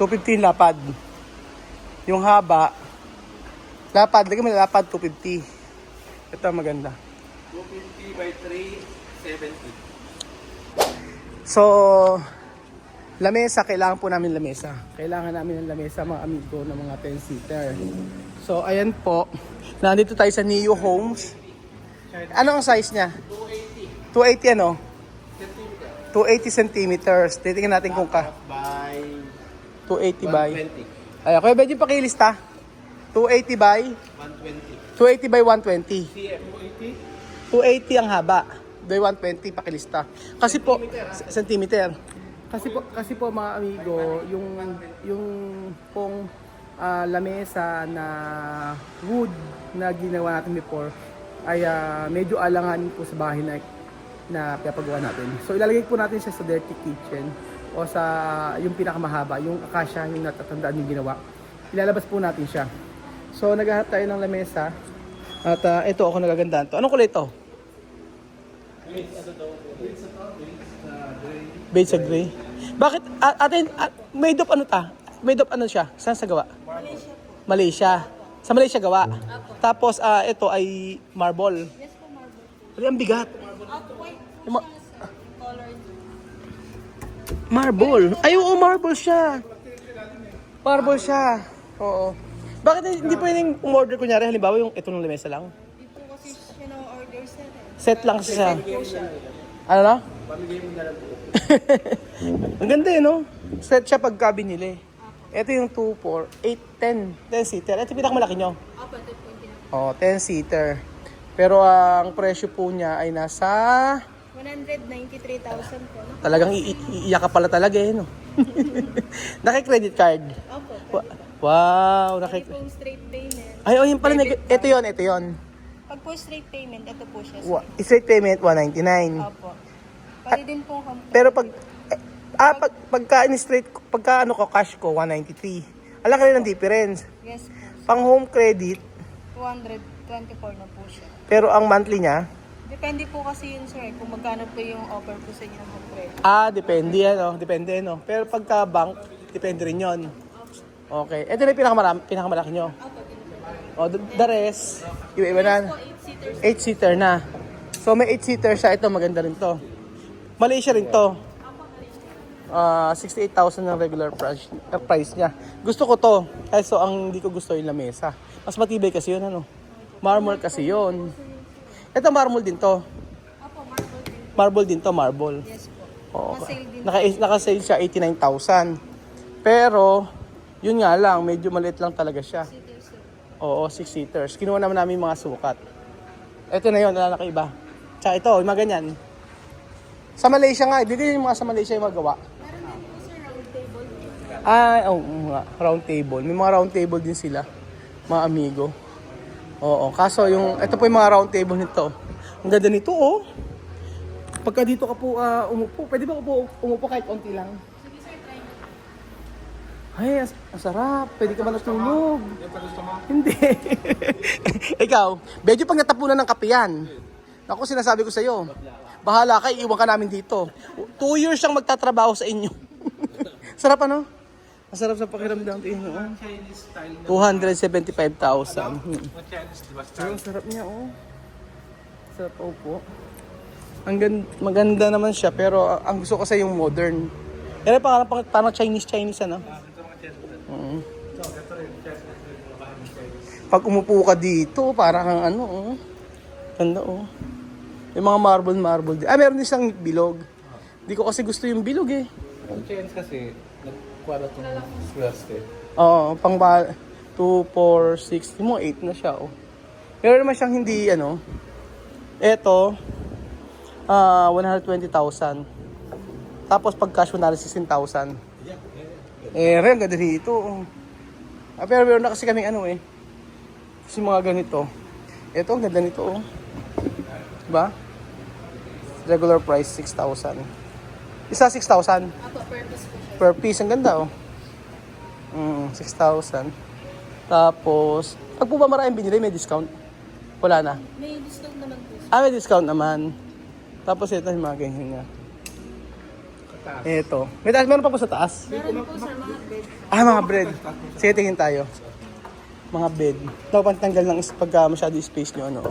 250 yung lapad. Yung haba, lapad, lagyan mo na lapad, 250. Ito maganda. 250 by 370. So, lamesa, kailangan po namin lamesa. Kailangan namin ng lamesa, mga amigo, ng mga 10-seater. So, ayan po. Nandito tayo sa Neo Homes. Ano ang size niya? 280 ano? 280 centimeters. Titingnan natin kung By 280 by. 120. Ay, Kuya Benji, pakilista. 280 by 120. 280 by 120. CM 280 ang haba. By 120 pakilista. Kasi po centimeter. Kasi po mga amigo, yung pong lamesa na wood na ginawa natin before ay medyo alanganin po sa bahay na pinapagawa natin. So ilalagay po natin siya sa dirty kitchen o sa yung pinakamahaba, yung akasya, yung natatandaan yung ginawa. Ilalabas po natin siya. So naghahanap tayo ng lamesa at ito ako nagagandaan to. Anong kulay ito? Beige sa gray. Bakit atin made of ano ta? Made of ano siya? Saan sa gawa? Malaysia. Sa Malaysia gawa. Tapos ito ay marble. Yes po, marble. Pero ang bigat. White Yung ma- colored. Marble. Ay, oo, marble siya. Marble siya. Oo. Bakit hindi pwedeng umorder kunyari halimbawa yung ito ng lamesa lang? Di po kasi order set eh. Set lang siya. Ano na? Ang ganda eh, no? Set siya pagka binili. Ito yung 2, 4, 8, 10. 10 seater. Ito yung pinakamalaki nyo. Opo, ito po yung pinaka. Oh, 10 seater. Pero ang presyo po niya ay nasa 193,000 po. No? talagang iiyak ka pala talaga eh, no? Naki-credit card. Opo. Wow, Pwede po straight payment. Ay, oh, yun pala. Ito yon. Pag po straight payment, ito po siya. Straight payment, 199. Opo. Pwede din po home. Pero pagka in-straight, pagka ano ko, cash ko, 193. Alam ka rin ang difference. Yes po. Pang home credit, 224 na po siya. pero ang monthly niya, Depende po kasi yun, sir, kung magkano po yung offer po sa inyo ng home credit. depende ano, depende no. Pero pagka bank, depende rin yon. Okay. Ito na yung pinakamalaki nyo. O, the rest, iba na. 8-seater na. So, may 8-seater siya. Ito, maganda rin to. Malaysia rin to. 68,000 ng regular price niya. Gusto ko to. So, ang hindi ko gusto yung lamesa. Mas matibay kasi yun, ano. Marmol kasi yun. Ito, marble din to. Opo, marble din. Marble din to, marble. Yes po. Oo. Naka-sale din. Naka-sale siya, 89,000. Pero, yun nga lang, medyo maliit lang talaga siya. Seater, sir. Oo, 6-seaters. Kinuha naman namin mga sukat. Ito na yun, wala na kaiba. Tsaka ito, yung mga ganyan. Sa Malaysia nga, bigyan yung mga sa Malaysia yung magawa. Meron din po, sir, round table. Round table. May mga round table din sila, mga amigo. Oo, kaso ito po yung mga round table nito. Ang ganda nito, oh. Pagka dito ka po umupo, pwede ba po umupo kahit konti lang? Sige, sir, try mo. Ay, ang sarap. Pwede ka ba natulog? Hindi. Ikaw, medyo pag natapunan ng kape yan. Ako, sinasabi ko sa'yo. Bahala ka, iiwan ka namin dito. 2 years siyang magtatrabaho sa inyo. Sarap ano? Masarap sa pakiramdam. Chinese style na. 275,000. Chinese, diba? Ang sarap niya, oh. Sarap, po. Maganda naman siya, pero ang gusto ko sa yung modern. Pero parang Chinese, ano? Pag umupo ka dito, parang kang ano, oh. Ganda, oh. Yung mga marble din. Meron din siyang bilog. Hindi ko kasi gusto yung bilog, eh. Ang Chinese kasi, nagkwara itong swerte. Oo, 2, 4, 6, mo 8 na siya, oh. Pero naman siyang hindi, ano. Eto, 120,000. Tapos pag cash, 16,000. Ren, ganda dito, oh. Pero meron na kasi kaming ano, eh. Kasi mga ganito. Ito, ang ganda nito, oh. Diba? Regular price, 6,000. Isa, 6,000. Apo, purpose po siya. Per piece, ang ganda, oh. 6,000. Tapos, pag po ba maraming binili, may discount? Wala na. May discount naman po, sir. May discount naman. Tapos ito, yung mga ganyan nga. Ito. May taas, meron pa po sa taas? Meron po sir, mga bed. Mga bread. Sige, tingin tayo. Mga bed. Ito, pantanggal ng pagka masyado space nyo, ano.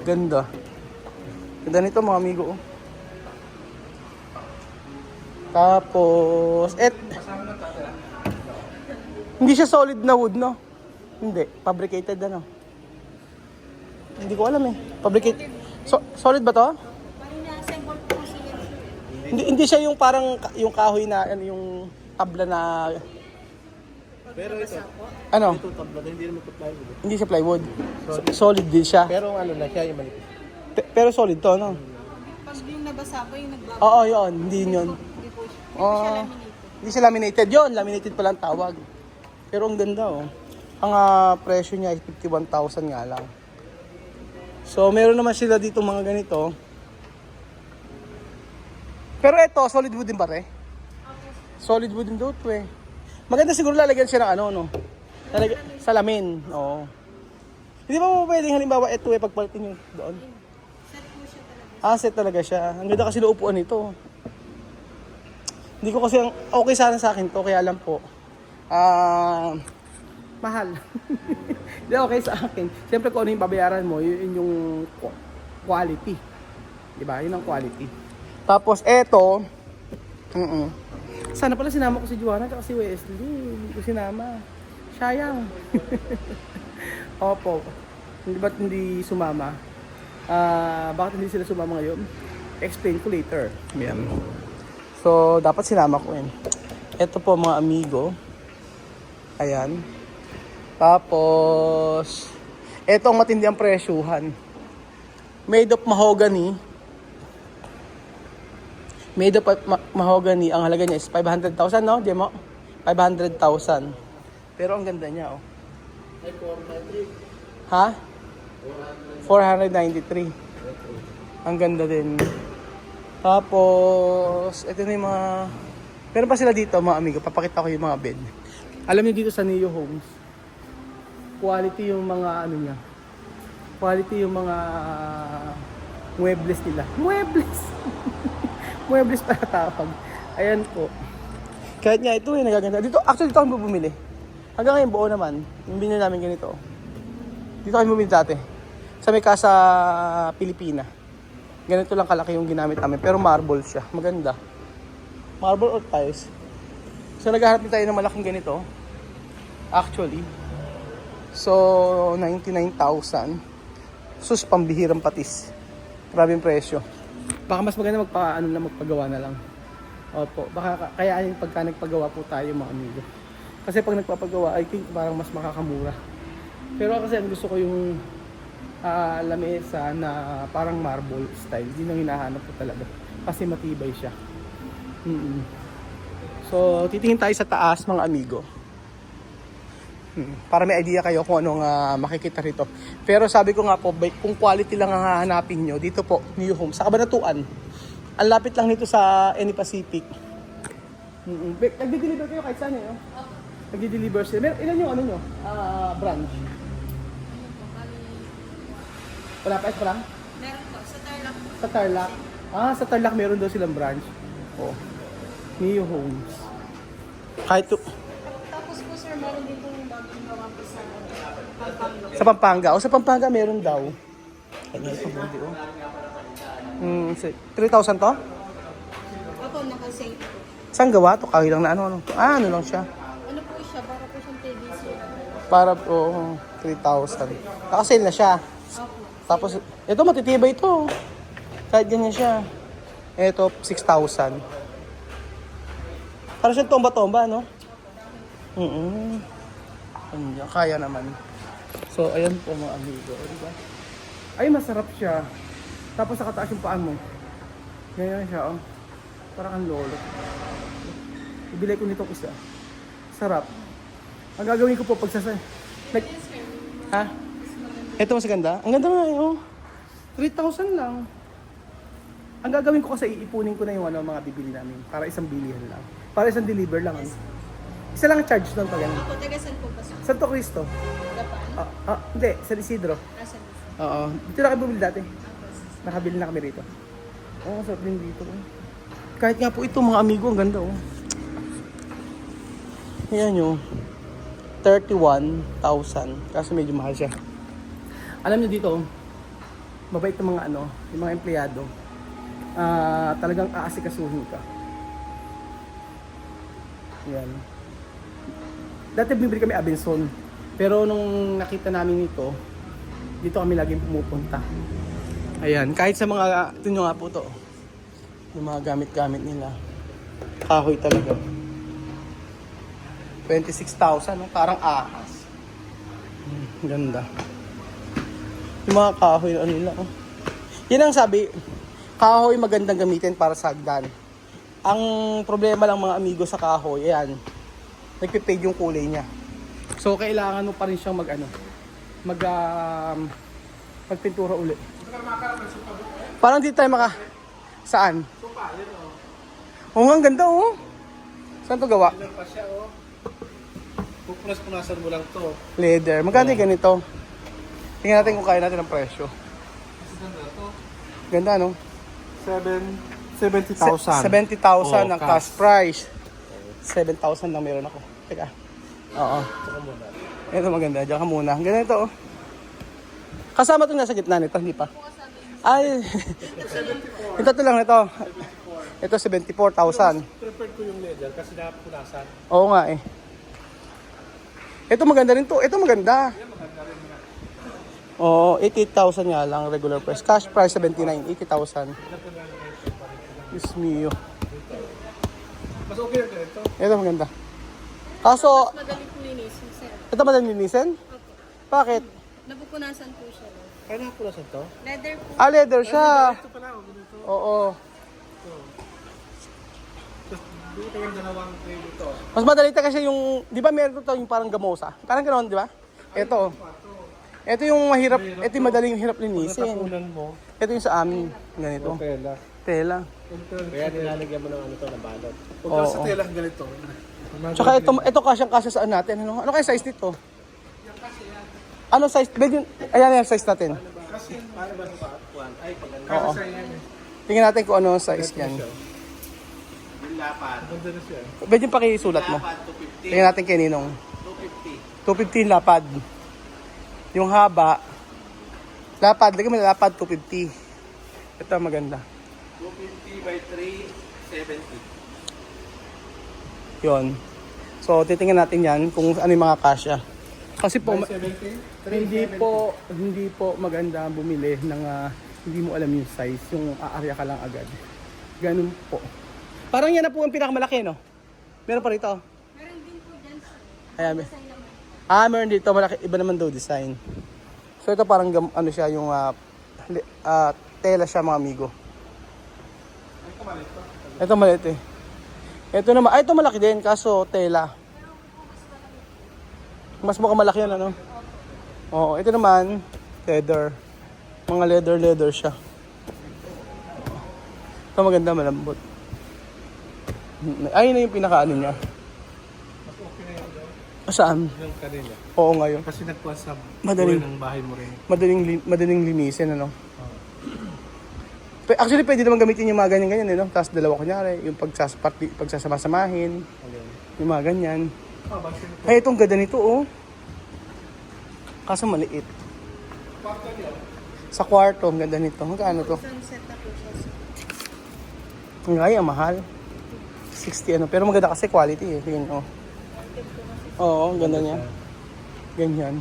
Ganda. Ganda nito, mga amigo, oh. Tapos, hindi siya solid na wood, no? Hindi. Fabricated, ano. Hindi ko alam, eh. Fabricated. Solid ba to? Parang na-assemble po kasi yan sir. Hindi siya yung parang, yung kahoy na, ano, yung tabla na, Pero ito, ano, ito tabla, hindi naman ito plywood. hindi siya plywood. Solid din siya. Pero ano na siya, yung manipis. Pero solid to, no? Pag yung nabasa po, yung nagbago. Oo, yun. Hindi yun. Hindi po siya. Hindi po siya Oh, laminated. hindi siya laminated. Yun, laminated pa lang tawag. Pero ang ganda, oh. Ang presyo niya ay 51,000 nga lang. So, meron naman sila dito mga ganito. Pero ito, solid wood din pare. Solid wood din to eh. Maganda siguro lalagyan siya ng ano, no? Salamin, oo. Hindi ba mo pwedeng halimbawa ito eh, pagpalitin nyo doon? Set po siya talaga. Set talaga siya. Ang ganda kasi ng upuan nito. Hindi ko kasi, okay sana sa akin to, kaya lang po. Mahal. Hindi okay sa akin. Siyempre kung ano yung babayaran mo, yun yung quality. Diba? Yun ang quality. Tapos eto, sana pala sinama ko si Joanna at si Wesley. Hindi ko sinama. Sayang. Opo. Hindi ba't hindi sumama? Bakit hindi sila sumama ngayon? Explain ko later. Yan. So, dapat sinama ko yun. Ito po mga amigo. Ayan. Tapos, ito ang matindi ang presyuhan. Made of mahogany. Made of mahogany. Ang halaga niya is 500,000, no? Di mo? 500,000. Pero ang ganda niya, oh. Ha? 493. Ang ganda din. Tapos, ito na yung mga... Meron pa sila dito, mga amigo. Papakita ko yung mga bed. Alam niyo dito sa Neo Homes, quality yung mga ano niya. Quality yung mga muebles nila. Muebles! Muebles para tawag. Ayan po. Kahit nga ito eh, nagaganda. Dito, actually dito kami bumili. Hanggang ngayon buo naman. Yung binili namin ganito. Dito kami bumili dati. Sa may casa Pilipina. Ganito lang kalaki yung ginamit namin. Pero marble siya. Maganda. Marble or tiles. So naghahanap din tayo ng malaking ganito. Actually. So 99,000. Sus, pambihirang patis. Grabe yung presyo. Baka mas maganda magpagawa na lang. Opo. Baka kayaan pagka nagpagawa po tayo mga amigo. Kasi pag nagpapagawa, I think parang mas makakamura. Pero kasi ang gusto ko yung lamesa na parang marble style. Yun ang hinahanap ko talaga. Kasi matibay siya. So, titingin tayo sa taas mga amigo. Para may idea kayo kung anong makikita rito. Pero sabi ko nga po, kung quality lang ang hahanapin nyo, dito po, New Home, sa Cabanatuan. Ang lapit lang nito sa Any Pacific. Nagdi-deliver kayo kahit saan eh. Nagdi-deliver sila. Ilan yung ano nyo? Branch? Wala pa pa lang? Meron po, sa Tarlac po. Sa Tarlac. Sa Tarlac meron daw silang branch. Oh. New Homes. Kahit Tapos po sir, meron din po yung bagong gawa po sa Pampanga. sa Pampanga. O sa Pampanga meron daw. Kanya ito bundi oh. 3,000 to? Opo, naka-save po. Saan gawa to? Kahoy lang na ano. Ano lang siya? Ano po siya, para po siyang TVC. Para po 3,000. Nakasale na siya. Opo. Tapos ito matitibay ito. Kahit ganyan siya. Ito 6,000. Para siyang tomba-tomba, no? Kaya naman. So, ayan po mga amigo. Diba? Ay, masarap siya. Tapos nakataas yung paan mo. Ganyan siya, oh. Parang ang lolo. Ibili ko nito isa. Sarap. Ang gagawin ko po Ha? Ito mas ganda? Ang ganda nga, oh. 3,000 lang. Ang gagawin ko kasi iipunin ko na yung mga bibili namin. Para isang bilihan lang. Para isang deliver lang. Isa lang ang charge doon pag ganun. Opo, taga saan po ba sir? Santo Cristo. Gapan? Hindi, San Isidro. Nasa Luzon. Oo. Dito na kayo bumili dati. Nakabili na kami rito. Oo, sarap din dito. Kahit nga po ito mga amigo, ang ganda oh. Ayan nyo. 31,000. Kaso medyo mahal siya. Alam nyo dito, mabait ng mga yung mga empleyado. Talagang aasikasuhin ka. Ayan. Dati bibili kami Abenson. Pero nung nakita namin ito, dito kami laging pumupunta. Ayan, kahit sa mga, ito nyo nga po to. Yung mga gamit-gamit nila. Kahoy talaga. 26,000, no? Parang ahas. Ganda. Yung mga kahoy nila. Oh. Yan ang sabi, kahoy magandang gamitin para sa hagdan. Ang problema lang mga amigo sa kahoy, ayan, nagpipade yung kulay niya. So kailangan mo pa rin siyang magpintura uli. Parang dito tayo saan? Oo, ang ganda oh. Saan to gawa? Leather pa siya, oh. Pupunas-punasan mo lang to. Leather. Magkano yung ganito? Tingnan natin kung kaya natin ang presyo. Kasi ganda to. Ganda no? 70,000. 70,000 ang cash. cash price. 7,000 lang meron ako. Teka. Oo. Saka muna. Ito maganda. Diyan ka muna. Ganda ito oh. Kasama itong nasa gitna nito, hindi pa. Ay. Ito lang ito. Ito 74,000. Preferred ko yung leather kasi nakapunasan. Oo nga eh. Ito maganda rin to. Ito maganda. Oo, 88,000 nga lang regular price. Cash price 79, 80,000. Diyos mio. Mas okay na ito. Ito maganda. Kaso, Madaling po linisin, sir. ito madaling linisin? Opo. Bakit? Napupunasan po siya. no? Kaya nakapunasan to? Leather po. Ah, leather siya. Ito pala, oh, ganito. Oo. Tapos dito yung dalawang tray dito. Mas madali ta kasi yung, di ba meron to yung parang gamosa? Parang ganoon, di ba? Ito. Ito yung mahirap, ito yung madaling hirap linisin. Natapunan mo. Ito yung sa amin. Ganito. Tela. Tela. Kaya nilalagyan mo ng ano to na balot. Huwag Oo. ka sa tela ganito. Tsaka ito kasyang-kasya saan natin. Ano kaya size nito? Ano size? Ayan yung size natin. Kasi para ba sa kuwan? Ay, paganda. Oo. Kasi yan eh. Tingnan natin kung ano ang size niyan. Yung lapad. Ganda na siya. Pwede yung pakisulat mo. Lapad, 250. Tingnan natin kay Ninong. 250 250. yung lapad. Yung haba, lapad, lagyan mo na lapad 250. Ito maganda. 250 by 370. Yon. So titingnan natin yan kung ano yung mga kasya. Kasi po, 70? hindi po maganda bumili ng hindi mo alam yung size, yung aarya ka lang agad. Ganun po. Parang yan na po ang pinakamalaki, no? Meron pa rito. Meron din po dyan, sir. Ayan. Design naman. Meron dito, malaki, iba naman daw design. So ito parang ano siya, yung tela siya mga amigo. Ito maliit eh. Ito naman, ito malaki din, kaso tela. Mas mukhang malaki yan, ano? Oo, ito naman, leather. Mga leather siya. Ito maganda, malambot. Ayun na yung pinaka-ano niya. Saan? Yung kanila. Oo ngayon. Kasi nagkuha sa Madaling- buhay ng bahay mo rin. Madaling linisin, ano? Actually, pwede naman gamitin yung mga ganyan-ganyan, no? Tapos dalawa kunyari, yung pagsasama-samahin, yung mga ganyan. Ay, itong ganda nito, oh. Kaso maliit. Sa kwarto, ang ganda nito. Magkano to? Sunset na po siya, sir. Ang gaya, mahal. 60 ano. Pero maganda kasi quality, eh. Tingnan, oh. Oo, ang ganda niya. Ganyan.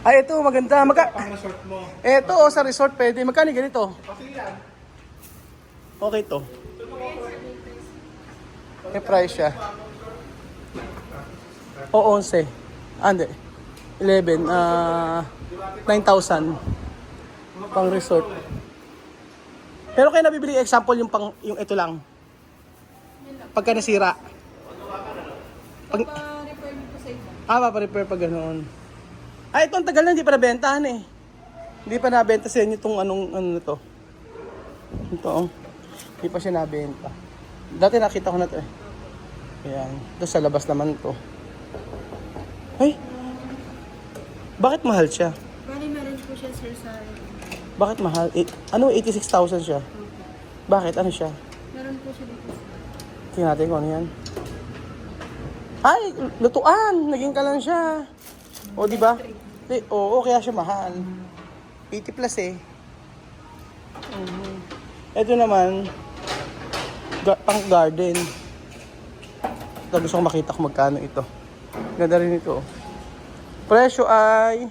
Ay, ito, maganda. Pang resort mo. Ito, oh, sa resort pwede. Magkano ganito? Kasi yan. Okay to. May price siya. O, 11. Hindi. 11. 9,000. Pang resort. Pero kaya nabibili example yung yung ito lang. Pagka nasira. Pag, Pa-refer niyo po sa iba. paparepair pag ganoon. Ay, ito ang tagal na, hindi pa nabentahan eh. Hindi pa nabenta sa inyo itong ano na to. Ito, oh. Hindi pa siya nabenta. Dati nakita ko na to eh. Ayan. Ito sa labas naman to. Ay! Bakit mahal siya? Bali, meron po siya, sir, sa... Bakit mahal? Ano, 86,000 siya? Bakit? Ano siya? Meron meron po siya dito. Tingnan natin kung ano yan. Ay, lutuan. Naging kalan siya. O, di ba? Oo, kaya siya mahal. 80 plus eh. Ito naman, pang garden. Ito, gusto ko makita kung magkano ito. Ganda rin ito. Presyo ay...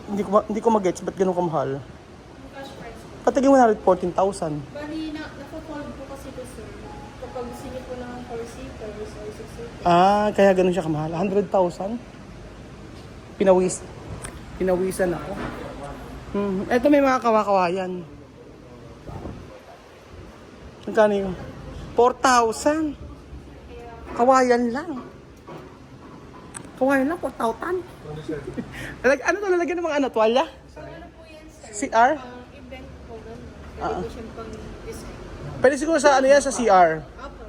hindi ko mag-gets, ba't ganun kamahal? Yung cash price po. Patagin 114,000. Bali, naka-fold po kasi ito, sir. Kapag gusto niyo po ng 4-seaters or 6-seaters. Ah, kaya ganun siya kamahal. 100,000? Pinawisan ako. Ito may mga kawakawayan. Magkano yun? 4,000. Kawayan lang. Kawayan lang, 4,000. Ano to, lalagyan ng mga ano, tuwalya? So, ano po yan, sir? CR? Pang event po, gano'n. Pwede po siyang pang design. Pwede siguro sa ano yan, sa CR. Apo.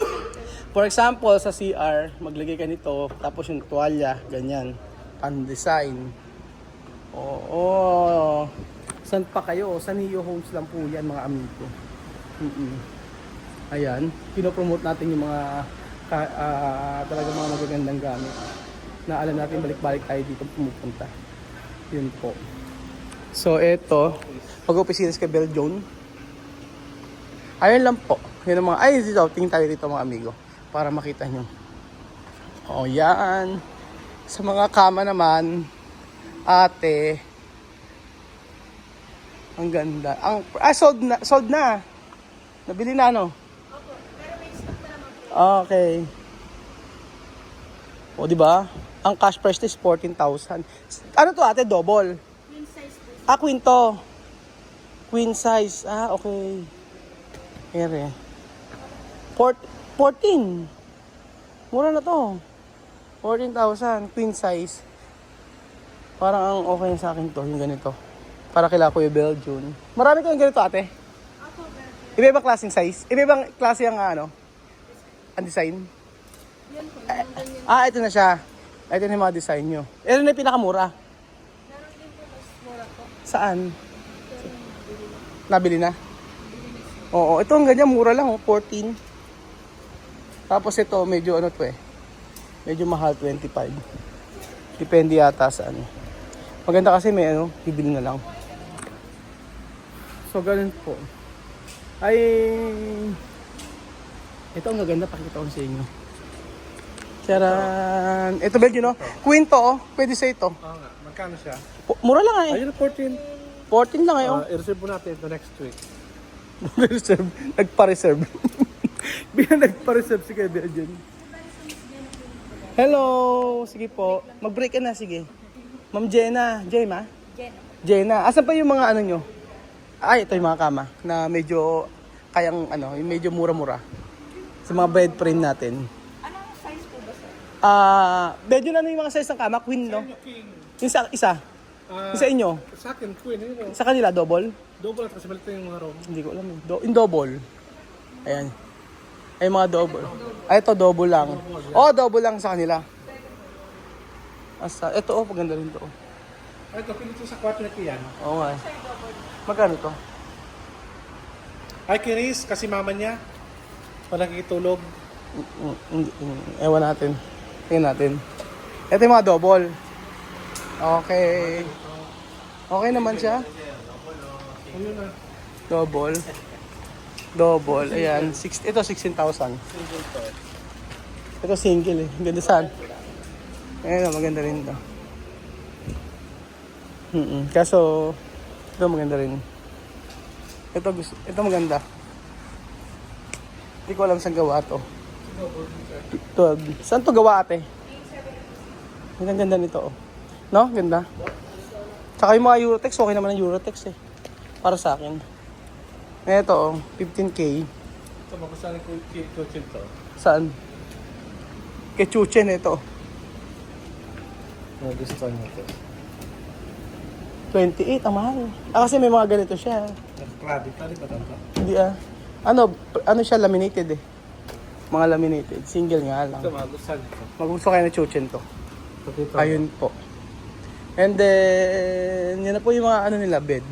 For example, sa CR, maglagay ka nito, tapos yung tuwalya, ganyan. Pan-design. Oo. San pa kayo? Sa Neo Homes lang po yan, mga amigo. Ayan. Pinopromote natin yung mga talaga mga magagandang gamit. Na alam natin balik-balik tayo dito pumupunta. Yun po. So, eto. Pag-opisines kay Belgium. Ayun lang po. Yun ang mga, ay, dito. Tingin tayo dito mga amigo. Para makita nyo. O, yan. Sa mga kama naman, ate. Ang ganda. Sold na. Nabili na, no? Opo. Pero may stock na naman po. Okay. O, di ba? Ang cash price is 14,000. Ano to, ate? Double. Queen size po. Queen to. Queen size. Okay. Here. 14. Mura na to. 14,000. Queen size. Parang ang okay sa akin to, yung ganito. Para kila Kuya Belgium. Marami kayong ganito, ate? Opo, pero Iba-ibang klaseng size? Iba-ibang klase ang ano? Ang design? yan po. Yung ganyan. Ito na siya. Ito na yung mga design nyo. Ito na yung pinakamura. Meron din po mas mura po. Saan? Nabili na? Oo, ito ang ganyan, mura lang, 14. Tapos ito, medyo ano to eh. Medyo mahal, 25. Depende yata sa ano. Maganda kasi may ano, bibili na lang. So, ganun po. Ay, ito ang gaganda, pakita ko sa inyo. Charan! Ito Belgium, no? Queen to, oh. Pwede sa ito. Oo nga, magkano siya? Mura lang eh. Ayun, 14. 14 lang ngayon. I-reserve po natin ito next week. Reserve. Nagpa-reserve. Bilang nagpa-reserve si Kuya Belgium. Hello! Sige po. Mag-break ka na, sige. Ma'am Jenna. Jenna? Jenna. Asan pa yung mga ano nyo? Ay, ito yung mga kama na medyo kayang ano, yung medyo mura-mura. Sa mga bed frame natin. Anong size po ba, sir? Belgium ano yung mga size ng kama? Queen, no? Yung isa. Yung sa inyo? Sa akin, queen, yun o. Sa kanila, double? Double at kasi balik yung mga room. Hindi ko alam. Yung double. Ayan. Ay, mga double. Ay, ito double lang. Double lang sa kanila. Ito, paganda rin to. Ay, ito, pinito sa kwarto na kiyan. Oo nga. Magkano to? Ay, kinis, kasi mama niya. Pag nakikitulog. Ewan natin. Tingnan natin. Ito yung mga double. Okay. Okay naman siya. Ayun na. Double. Ayan. Ito 16,000. Ito single eh. Ang ganda saan? Ayan, maganda rin ito. Kaso, ito maganda rin. Ito maganda. Hindi ko alam saan gawa to. 12. Saan to gawa, ate? Ang ganda nito, oh. No? Ganda. Tsaka yung mga Eurotex, okay naman ang Eurotex eh. Para sa akin. Ito, oh, 15K. Ito, magustuhan ko yung to. Saan? Kay Chuchen, ito. Magustuhan niyo to. 28, ang mahal. Kasi may mga ganito siya. Credit, tali ba ito? Hindi ano siya, laminated eh. Mga laminated. Single nga lang. Ito, magustuhan niyo to. Magusto kayo na Chuchen to. Ito dito. Ayun po. And then, yan na po yung mga ano nila, bed.